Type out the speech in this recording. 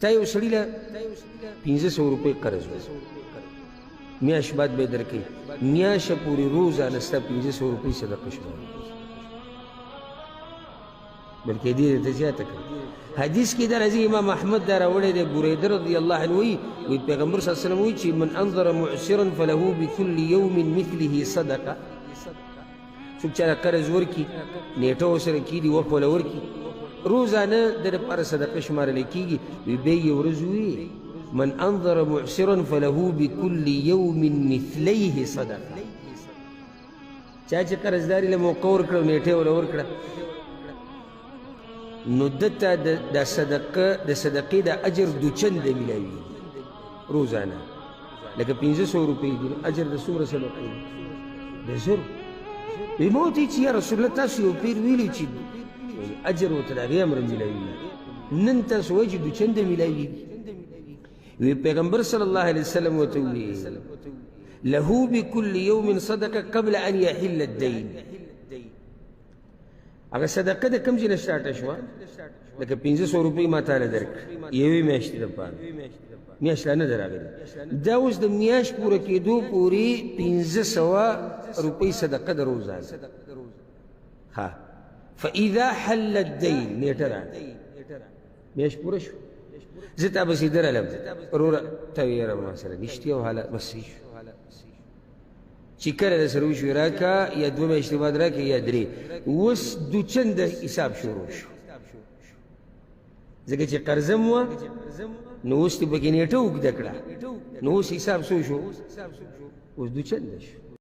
تا یو سړي له 1500 روپۍ قرض و، میاشت بعد به یې درکوي، میاشته پورې روزانه ستا 1500 روپۍ صدقه شمار بلکې دې ته زیاته کړي. حدیث کې دا راځي، امام احمد دا راوړی دی، بریده رضی الله عنه وایي پیغمبر صلی الله علیه وسلم وایي چې من انظر معسرا فله بكل یوم مثله صدقه. څوک چې قرض ورکړي نیټه ورسره کېږي، وخت وله ورکړي، روزانه د ده لپاره صدقه شمارلی کېږي. وی بیا یې ورځ ووي من انظر معسرا فله بكل یوم مثلیه صدقه. چا چې قرضداري له موقع ورکړه او نیټه وله ورکړه نو دته د صدقې د اجر دوچنده میلاوي روزانه. لکه 1500 روپۍ دي، اجر د څومره صدقې دی؟ د زر. وی ما ورته چې یا رسول الله تاسو یو پیر ویلي چې اجر ورته د هغې امر میلاوي، نن تاسو وایي چې دوچنده میلاوي. وی پیغمبر صلی الله علیه وسلم ورته وویل له بكل یوم صدقه قبل ان یحل الدین. هغه صدقه د کوم ځای نه سټارټه شوه؟ لکه 1500 روپۍ ما تاله درکړه یوې میاشتې دپاره، میاشت لا نه ده راغلې، دا اوس د میاشت پوره کېدو پورې 1500 روپۍ صدقه د روزانه. ها فاذا حل الدین، نیټه راغله، میاشت پوره شو، زه تا پسې درلم وروره ته یاره ما سره نشتې او حاله بس صحیح شو. چې کله د سره وشوې راکه یا 2 میاشتې بعد راکه یا 3، اوس دوچنده حساب شروع شو. ځکه چې قرضم وه نو اوس دې پکې نیټه اوږده کړه، نو اوس حساب څو شو؟ اوس دوچنده شو.